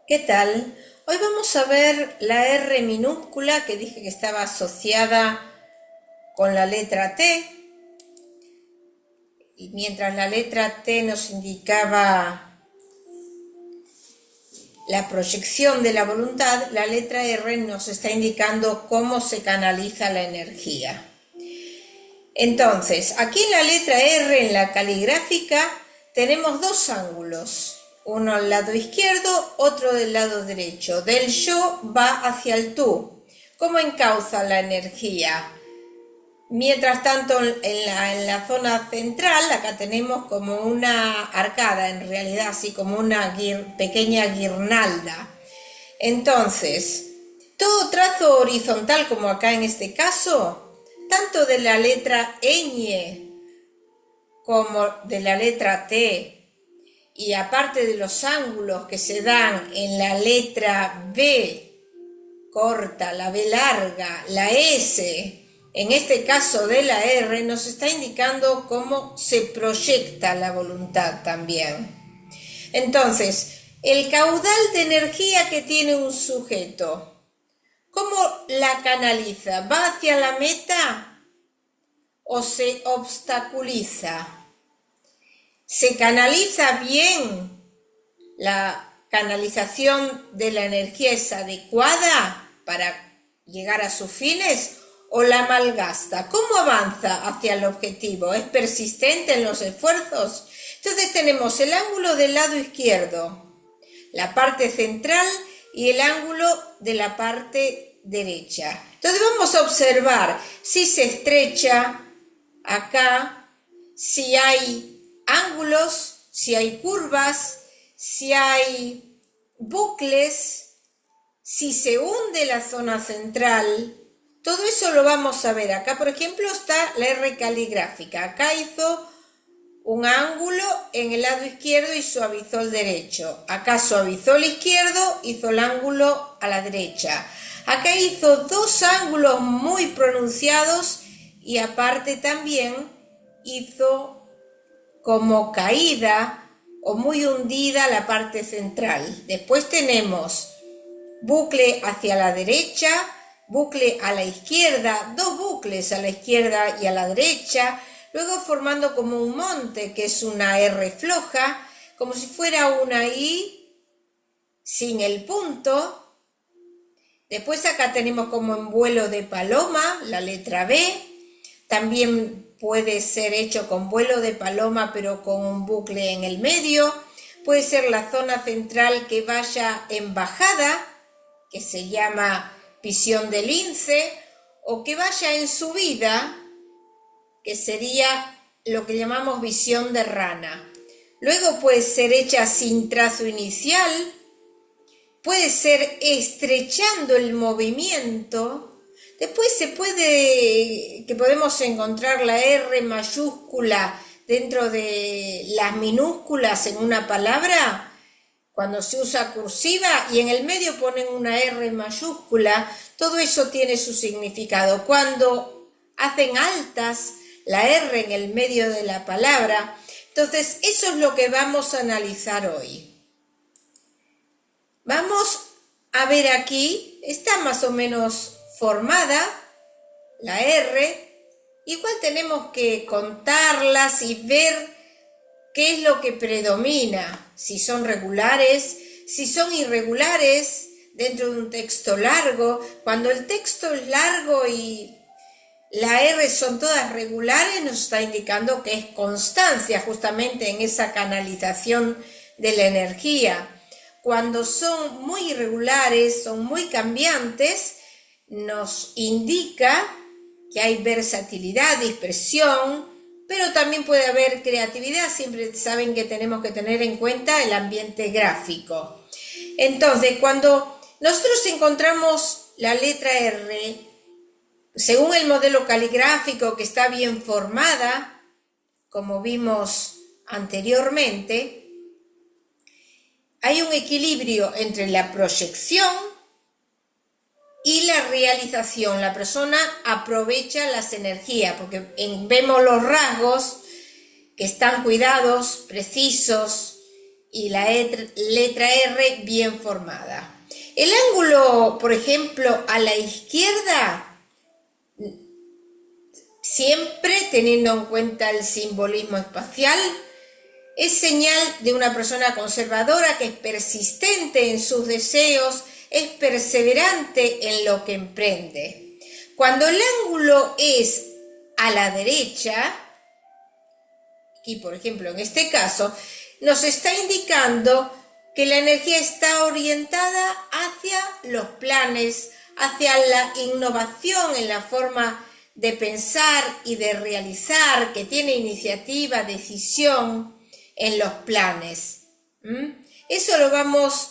¿Qué tal? Hoy vamos a ver la R minúscula que dije que estaba asociada con la letra T, y mientras la letra T nos indicaba la proyección de la voluntad, la letra R nos está indicando cómo se canaliza la energía. Entonces, aquí en la letra R, en la caligráfica, tenemos dos ángulos, uno al lado izquierdo, otro del lado derecho. Del yo va hacia el tú. ¿Cómo encauza la energía? Mientras tanto, en la zona central, acá tenemos como una arcada, en realidad, así como una pequeña guirnalda. Entonces, todo trazo horizontal, como acá en este caso, tanto de la letra ñ como de la letra T, y aparte de los ángulos que se dan en la letra B corta, la B larga, la S, en este caso de la R, nos está indicando cómo se proyecta la voluntad también. Entonces, el caudal de energía que tiene un sujeto, ¿cómo la canaliza? ¿Va hacia la meta o se obstaculiza? ¿Se canaliza bien? ¿La canalización de la energía es adecuada para llegar a sus fines o la malgasta? ¿Cómo avanza hacia el objetivo? ¿Es persistente en los esfuerzos? Entonces tenemos el ángulo del lado izquierdo, la parte central, y el ángulo de la parte derecha. Entonces vamos a observar si se estrecha acá, si hay ángulos, si hay curvas, si hay bucles, si se hunde la zona central. Todo eso lo vamos a ver. Acá, por ejemplo, está la R caligráfica. Acá hizo un ángulo en el lado izquierdo y suavizó el derecho. Acá suavizó el izquierdo, hizo el ángulo a la derecha. Acá hizo dos ángulos muy pronunciados y aparte también hizo como caída o muy hundida la parte central. Después tenemos bucle hacia la derecha, bucle a la izquierda, dos bucles a la izquierda y a la derecha, luego formando como un monte, que es una R floja, como si fuera una I sin el punto. Después acá tenemos como en vuelo de paloma, la letra B. También puede ser hecho con vuelo de paloma, pero con un bucle en el medio. Puede ser la zona central que vaya en bajada, que se llama visión de lince, o que vaya en subida, que sería lo que llamamos visión de rana. Luego puede ser hecha sin trazo inicial, puede ser estrechando el movimiento. Después podemos encontrar la R mayúscula dentro de las minúsculas en una palabra, cuando se usa cursiva, y en el medio ponen una R mayúscula. Todo eso tiene su significado. Cuando hacen altas la R en el medio de la palabra. Entonces, eso es lo que vamos a analizar hoy. Vamos a ver aquí, está más o menos formada la R. Igual tenemos que contarlas y ver qué es lo que predomina, si son regulares, si son irregulares dentro de un texto largo. Cuando el texto es largo y la R son todas regulares, nos está indicando que es constancia justamente en esa canalización de la energía. Cuando son muy irregulares, son muy cambiantes, nos indica que hay versatilidad, dispersión, pero también puede haber creatividad. Siempre saben que tenemos que tener en cuenta el ambiente gráfico. Entonces, cuando nosotros encontramos la letra R, según el modelo caligráfico que está bien formada, como vimos anteriormente, hay un equilibrio entre la proyección y la realización. La persona aprovecha las energías, porque vemos los rasgos que están cuidados, precisos, y la letra R bien formada. El ángulo, por ejemplo, a la izquierda, siempre teniendo en cuenta el simbolismo espacial, es señal de una persona conservadora que es persistente en sus deseos, es perseverante en lo que emprende. Cuando el ángulo es a la derecha, aquí por ejemplo en este caso, nos está indicando que la energía está orientada hacia los planes, hacia la innovación en la forma de pensar y de realizar, que tiene iniciativa, decisión en los planes. Eso lo vamos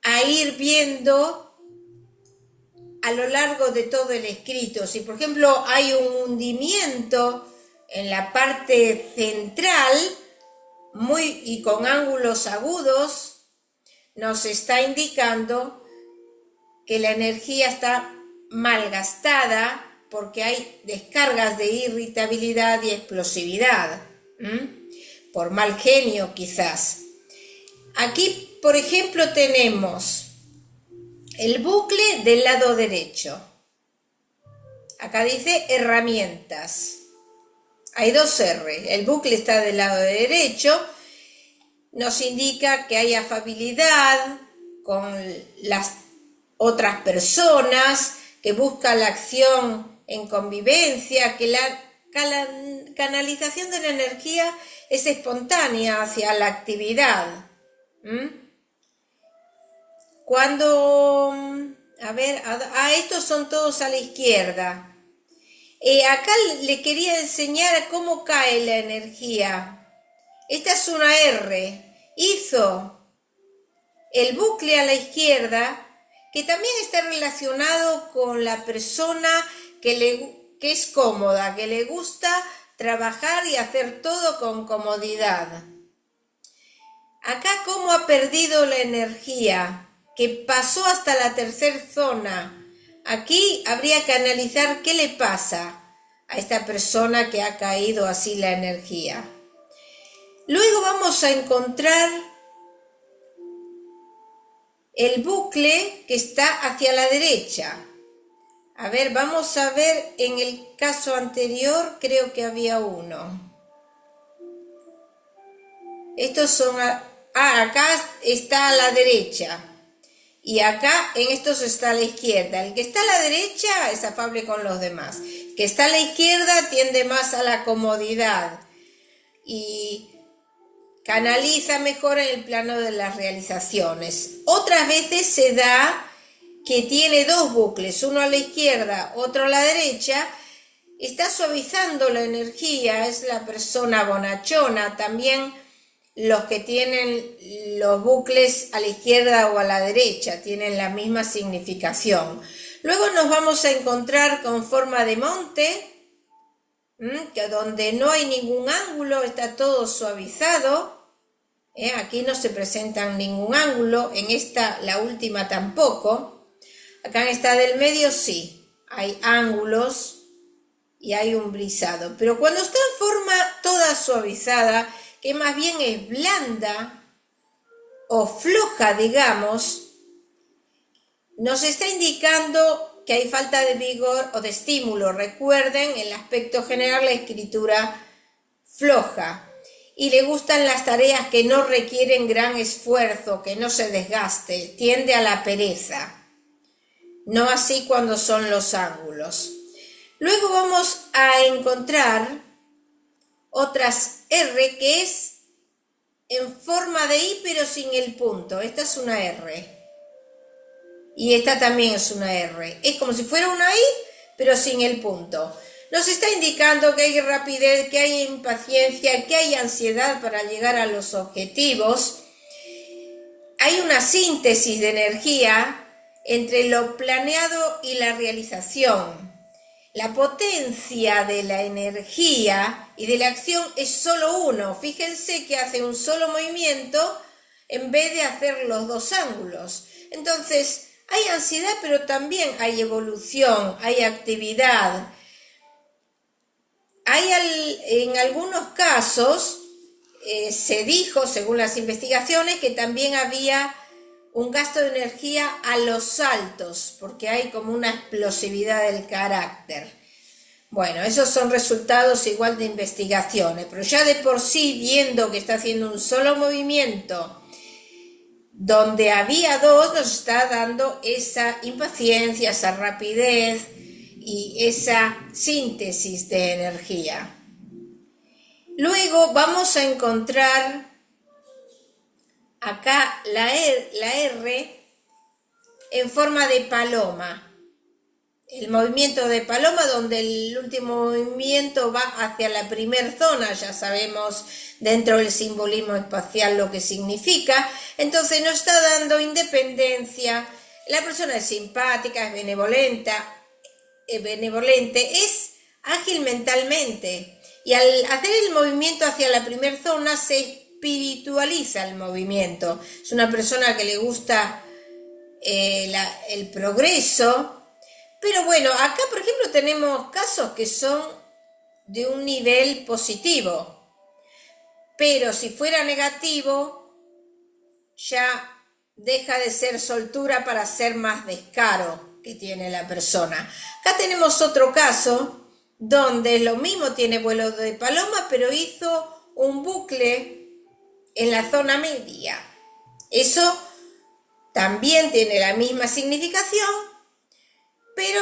a ir viendo a lo largo de todo el escrito. Si por ejemplo hay un hundimiento en la parte central y con ángulos agudos, nos está indicando que la energía está malgastada porque hay descargas de irritabilidad y explosividad, por mal genio quizás. Aquí, por ejemplo, tenemos el bucle del lado derecho. Acá dice herramientas. Hay dos R. El bucle está del lado derecho. Nos indica que hay afabilidad con las otras personas, que busca la acción en convivencia, que la canalización de la energía es espontánea hacia la actividad. Cuando, estos son todos a la izquierda. Acá le quería enseñar cómo cae la energía. Esta es una R. Hizo el bucle a la izquierda, que también está relacionado con la persona que es cómoda, que le gusta trabajar y hacer todo con comodidad. Acá cómo ha perdido la energía, que pasó hasta la tercera zona. Aquí habría que analizar qué le pasa a esta persona que ha caído así la energía. Luego vamos a encontrar el bucle que está hacia la derecha. Vamos a ver, en el caso anterior creo que había uno. Estos son, acá está a la derecha y acá en estos está a la izquierda. El que está a la derecha es afable con los demás. El que está a la izquierda tiende más a la comodidad y canaliza mejor en el plano de las realizaciones. Otras veces se da que tiene dos bucles, uno a la izquierda, otro a la derecha, está suavizando la energía, es la persona bonachona. También los que tienen los bucles a la izquierda o a la derecha tienen la misma significación. Luego nos vamos a encontrar con forma de monte, que donde no hay ningún ángulo, está todo suavizado. Aquí no se presentan ningún ángulo, en esta, la última tampoco. Acá en esta del medio sí, hay ángulos y hay un brisado. Pero cuando está en forma toda suavizada, que más bien es blanda o floja, digamos, nos está indicando que hay falta de vigor o de estímulo. Recuerden, en el aspecto general, la escritura floja. Y le gustan las tareas que no requieren gran esfuerzo, que no se desgaste, tiende a la pereza. No así cuando son los ángulos. Luego vamos a encontrar otras R, que es en forma de I pero sin el punto. Esta es una R. Y esta también es una R. Es como si fuera una I pero sin el punto. Nos está indicando que hay rapidez, que hay impaciencia, que hay ansiedad para llegar a los objetivos. Hay una síntesis de energía entre lo planeado y la realización. La potencia de la energía y de la acción es solo uno. Fíjense que hace un solo movimiento en vez de hacer los dos ángulos. Entonces, hay ansiedad, pero también hay evolución, hay actividad. En algunos casos, se dijo, según las investigaciones, que también había un gasto de energía a los saltos, porque hay como una explosividad del carácter. Bueno, esos son resultados igual de investigaciones, pero ya de por sí, viendo que está haciendo un solo movimiento, donde había dos, nos está dando esa impaciencia, esa rapidez y esa síntesis de energía. Luego vamos a encontrar acá la R en forma de paloma. El movimiento de paloma, donde el último movimiento va hacia la primer zona, ya sabemos dentro del simbolismo espacial lo que significa. Entonces nos está dando independencia, la persona es simpática, es benevolente, es ágil mentalmente. Y al hacer el movimiento hacia la primera zona se espiritualiza el movimiento. Es una persona que le gusta el progreso. Pero bueno, acá por ejemplo tenemos casos que son de un nivel positivo. Pero si fuera negativo, ya deja de ser soltura para ser más descaro que tiene la persona. Acá tenemos otro caso donde lo mismo tiene vuelo de paloma, pero hizo un bucle en la zona media. Eso también tiene la misma significación, pero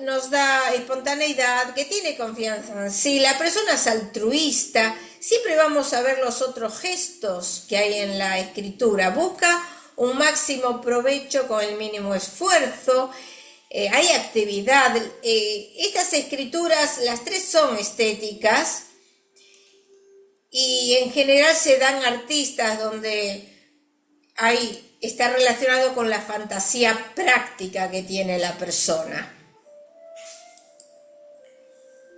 nos da espontaneidad, que tiene confianza en sí. La persona es altruista, siempre vamos a ver los otros gestos que hay en la escritura. Busca un máximo provecho con el mínimo esfuerzo. Hay actividad. Estas escrituras, las tres son estéticas y en general se dan artistas donde está relacionado con la fantasía práctica que tiene la persona.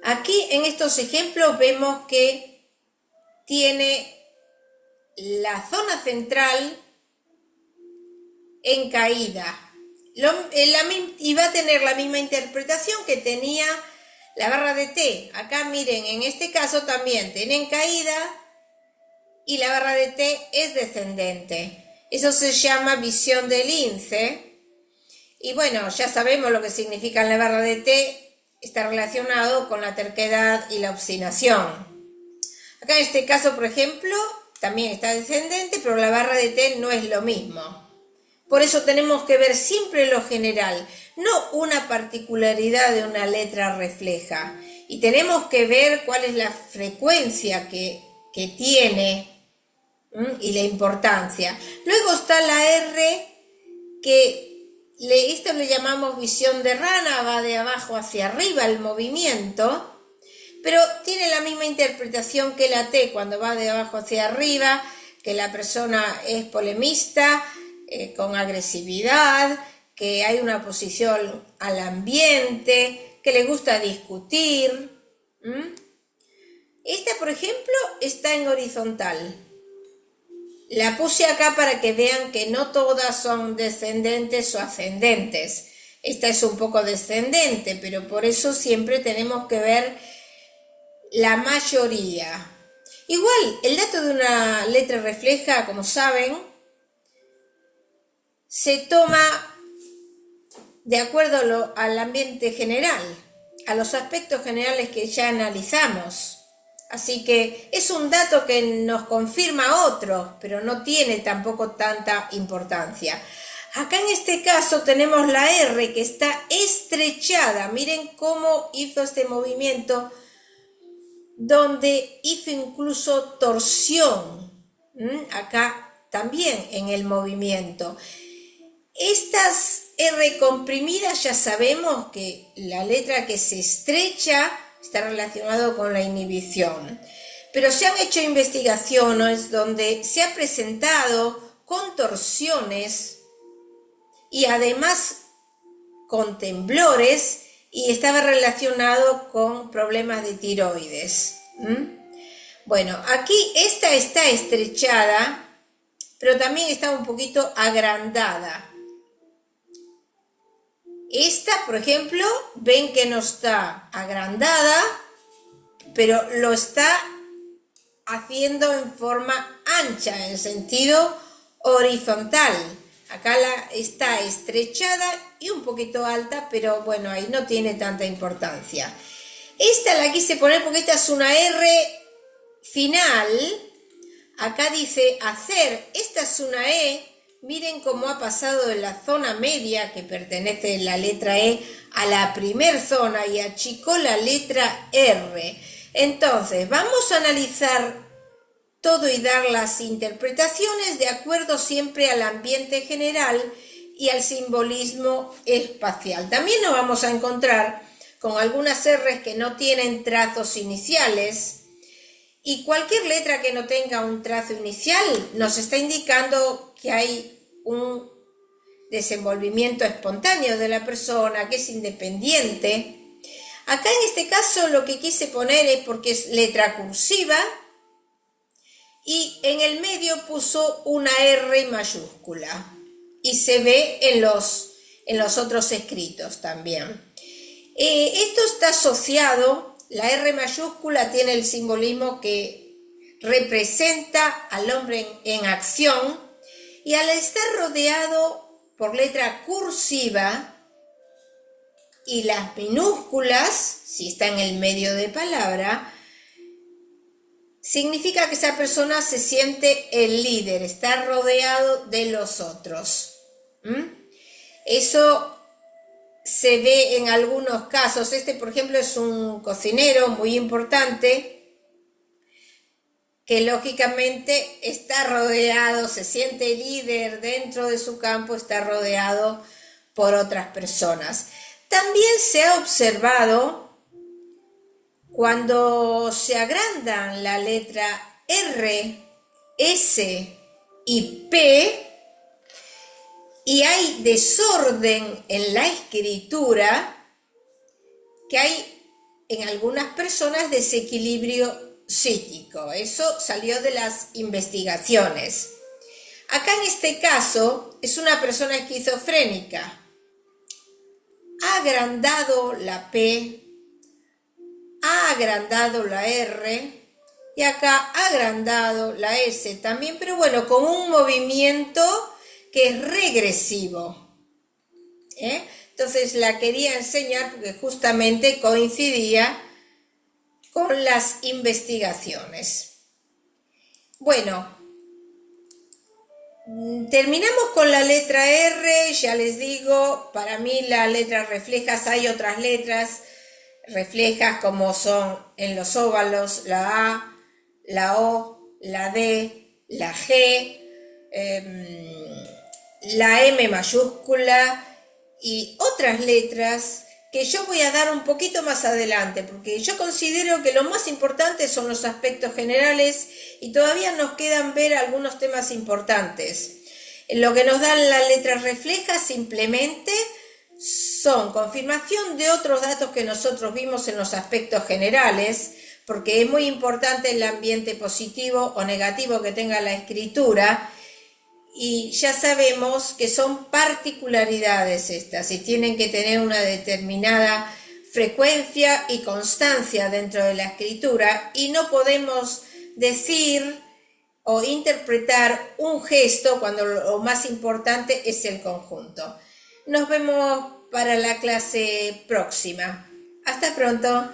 Aquí en estos ejemplos vemos que tiene la zona central en caída y va a tener la misma interpretación que tenía la barra de T. Acá miren, en este caso también tienen caída y la barra de T es descendente. Eso se llama visión de lince. Y bueno, ya sabemos lo que significa la barra de T. Está relacionado con la terquedad y la obstinación. Acá en este caso, por ejemplo, también está descendente, pero la barra de T no es lo mismo. Por eso tenemos que ver siempre lo general, no una particularidad de una letra refleja. Y tenemos que ver cuál es la frecuencia que tiene y la importancia. Luego está la R, que esto le llamamos visión de rana, va de abajo hacia arriba el movimiento, pero tiene la misma interpretación que la T cuando va de abajo hacia arriba, que la persona es polemista, con agresividad, que hay una oposición al ambiente, que le gusta discutir. Esta, por ejemplo, está en horizontal. La puse acá para que vean que no todas son descendentes o ascendentes. Esta es un poco descendente, pero por eso siempre tenemos que ver la mayoría. Igual, el dato de una letra refleja, como saben, se toma de acuerdo al ambiente general, a los aspectos generales que ya analizamos. Así que es un dato que nos confirma otro, pero no tiene tampoco tanta importancia. Acá en este caso tenemos la R que está estrechada. Miren cómo hizo este movimiento, donde hizo incluso torsión. Acá también en el movimiento. Estas R comprimidas ya sabemos que la letra que se estrecha está relacionado con la inhibición. Pero se han hecho investigaciones donde se ha presentado contorsiones y además con temblores y estaba relacionado con problemas de tiroides. Bueno, aquí esta está estrechada, pero también está un poquito agrandada. Esta, por ejemplo, ven que no está agrandada, pero lo está haciendo en forma ancha, en sentido horizontal. Acá está estrechada y un poquito alta, pero bueno, ahí no tiene tanta importancia. Esta la quise poner porque esta es una R final. Acá dice hacer, esta es una E. Miren cómo ha pasado de la zona media, que pertenece la letra E, a la primer zona y achicó la letra R. Entonces, vamos a analizar todo y dar las interpretaciones de acuerdo siempre al ambiente general y al simbolismo espacial. También nos vamos a encontrar con algunas R's que no tienen trazos iniciales, y cualquier letra que no tenga un trazo inicial nos está indicando que hay un desenvolvimiento espontáneo de la persona, que es independiente. Acá en este caso lo que quise poner es porque es letra cursiva y en el medio puso una R mayúscula y se ve en los otros escritos también. Esto está asociado. La R mayúscula tiene el simbolismo que representa al hombre en acción, y al estar rodeado por letra cursiva y las minúsculas, si está en el medio de palabra, significa que esa persona se siente el líder, está rodeado de los otros. Eso se ve en algunos casos. Este, por ejemplo, es un cocinero muy importante que lógicamente está rodeado, se siente líder dentro de su campo, está rodeado por otras personas. También se ha observado cuando se agrandan la letra R, S y P, y hay desorden en la escritura, que hay en algunas personas desequilibrio psíquico. Eso salió de las investigaciones. Acá en este caso es una persona esquizofrénica. Ha agrandado la P, ha agrandado la R y acá ha agrandado la S también, pero bueno, con un movimiento que es regresivo. Entonces la quería enseñar porque justamente coincidía con las investigaciones. Bueno, terminamos con la letra R. Ya les digo, para mí las letras reflejas, hay otras letras reflejas como son en los óvalos la A, la O, la D, la G, la M mayúscula y otras letras que yo voy a dar un poquito más adelante, porque yo considero que lo más importante son los aspectos generales y todavía nos quedan ver algunos temas importantes. Lo que nos dan las letras reflejas simplemente son confirmación de otros datos que nosotros vimos en los aspectos generales, porque es muy importante el ambiente positivo o negativo que tenga la escritura. Y ya sabemos que son particularidades estas y tienen que tener una determinada frecuencia y constancia dentro de la escritura, y no podemos decir o interpretar un gesto cuando lo más importante es el conjunto. Nos vemos para la clase próxima. Hasta pronto.